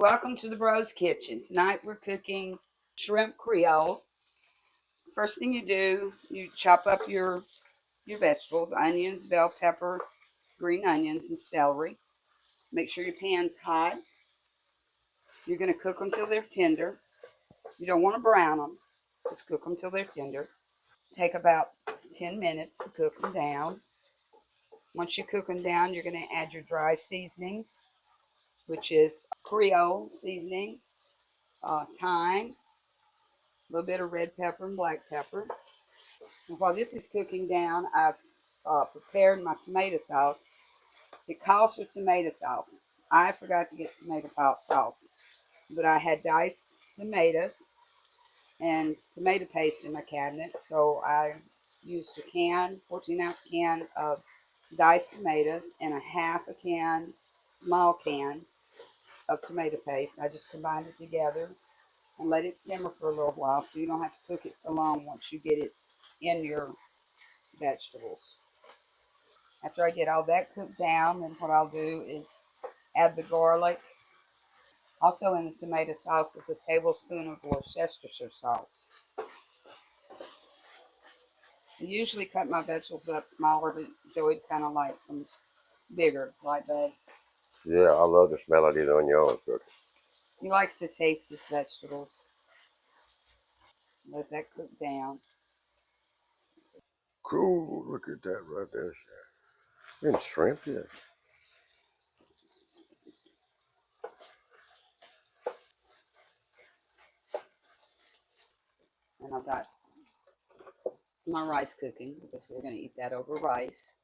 Welcome to the Breauxs kitchen. Tonight we're cooking shrimp Creole. First thing you do, you chop up your vegetables, onions, bell pepper, green onions, and celery. Make sure your pan's hot. You're going to cook them till they're tender. You don't want to brown them. Just cook them till they're tender. Take about 10 minutes to cook them down. Once you cook them down, you're going to add your dry seasonings, which is Creole seasoning, thyme, a little bit of red pepper and black pepper. And while this is cooking down, I've prepared my tomato sauce. It calls for tomato sauce. I forgot to get tomato sauce, but I had diced tomatoes and tomato paste in my cabinet, so I used a 14-ounce can of diced tomatoes and a half a can, small can of tomato paste. I just combined it together and let it simmer for a little while so you don't have to cook it so long once you get it in your vegetables. After I get all that cooked down, then what I'll do is add the garlic. Also in the tomato sauce is a tablespoon of Worcestershire sauce. I usually cut my vegetables up smaller, but Joey kind of likes them bigger, like that. Yeah, I love the smell of these onions cooking. He likes to taste his vegetables. Let that cook down. Cool, look at that right there, Chef. And shrimp, yeah. And I've got my rice cooking because we're going to eat that over rice.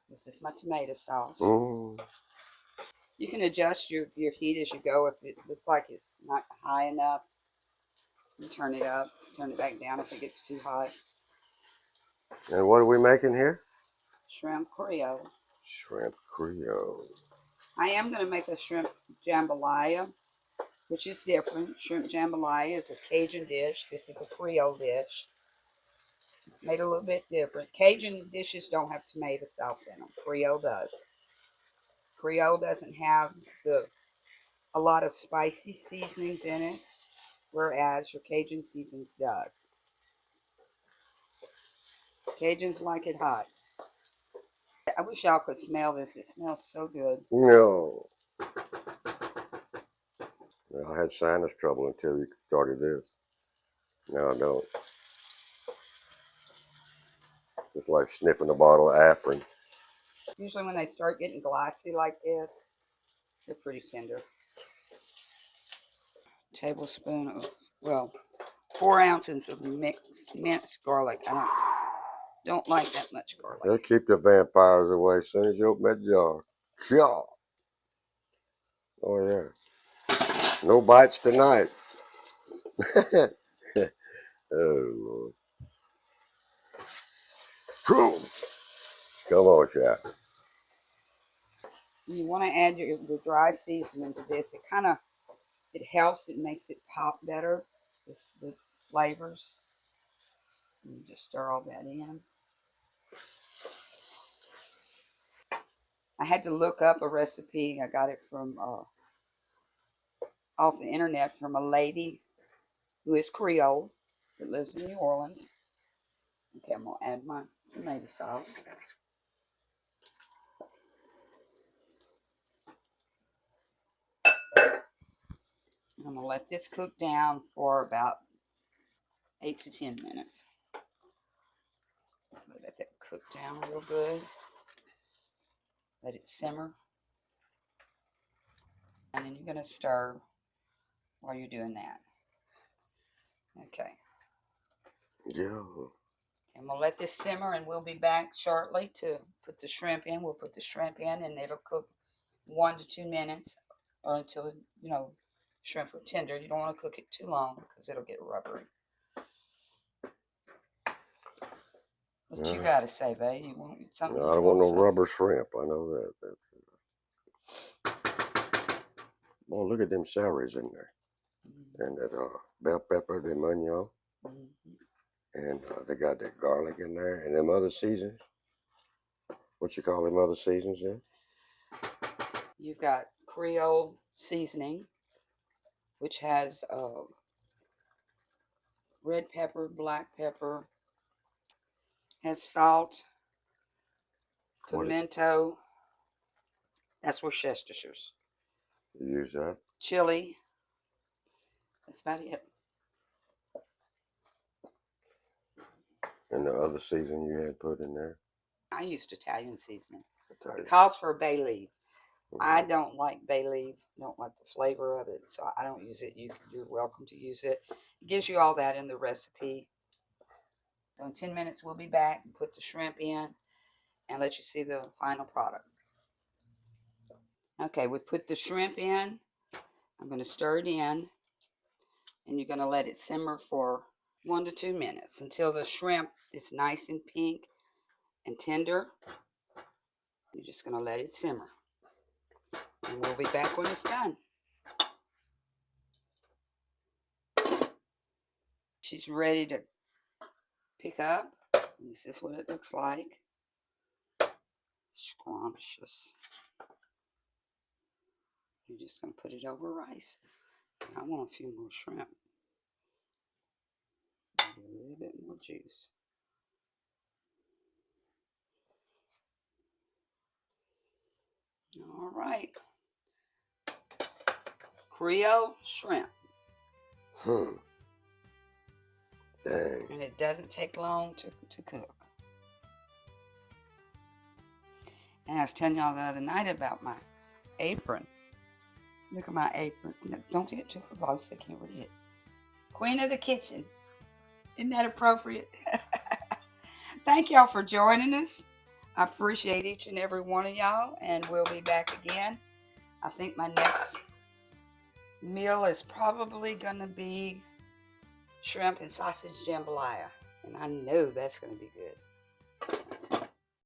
This is my tomato sauce. You can adjust your heat as you go. If it looks like it's not high enough, you turn it up, turn it back down if it gets too hot. And what are we making here? Shrimp Creole. Shrimp Creole. I am going to make a shrimp jambalaya, which is different. Shrimp jambalaya is a Cajun dish. This is a Creole dish. Made a little bit different. Cajun dishes don't have tomato sauce in them. Creole does. Creole doesn't have a lot of spicy seasonings in it, whereas your Cajun seasonings does. Cajuns like it hot. I wish y'all could smell this. It smells so good. No. I had sinus trouble until you started this. Now I don't. It's like sniffing a bottle of aspirin. Usually when they start getting glossy like this, they're pretty tender. Tablespoon of, 4 ounces of minced garlic. I don't like that much garlic. They'll keep the vampires away as soon as you open that jar. Yeah. Oh, yeah. No bites tonight. Oh, Lord. Cool. Come on, Chef. You want to add your dry seasoning to this. It helps. It makes it pop better. The flavors. You just stir all that in. I had to look up a recipe. I got it from off the internet from a lady who is Creole that lives in New Orleans. Okay, I'm gonna add my tomato sauce. I'm gonna let this cook down for about 8 to 10 minutes. Let that cook down real good. Let it simmer. And then you're gonna stir while you're doing that. Okay. Yeah. And we'll let this simmer and we'll be back shortly to put the shrimp in. We'll put the shrimp in and it'll cook 1 to 2 minutes or until, shrimp are tender. You don't want to cook it too long because it'll get rubbery. What you got to say, babe? You want something? No, I don't want no rubber shrimp. I know that. Oh, look at them celeries in there. And that bell pepper, them onion. And they got that garlic in there. And them other seasons. What you call them other seasons then? You've got Creole seasoning, which has red pepper, black pepper, has salt, What pimento, that's Worcestershires, you use that? chili, that's about it. And the other season you had put in there? I used Italian seasoning. It Italian. calls for a bay leaf. I Mhm. don't like bay leaf, don't like the flavor of it, so I don't use it. You're welcome to use it. It gives you all that in the recipe. So in 10 minutes, we'll be back and put the shrimp in and let you see the final product. Okay, we put the shrimp in. I'm going to stir it in, and you're going to let it simmer for 1 to 2 minutes until the shrimp is nice and pink and tender. You're just going to let it simmer, and we'll be back when it's done. She's ready to pick up. This is what it looks like. Scrumptious. You're just going to put it over rice. I want a few more shrimp. Maybe a little bit more juice. All right. Creole shrimp. Hmm. Dang. And it doesn't take long to cook. And I was telling y'all the other night about my apron. Look at my apron. Don't get too close, they can't read it. Queen of the kitchen. Isn't that appropriate? Thank y'all for joining us. I appreciate each and every one of y'all, and we'll be back again. I think my next meal is probably going to be shrimp and sausage jambalaya, and I know that's going to be good.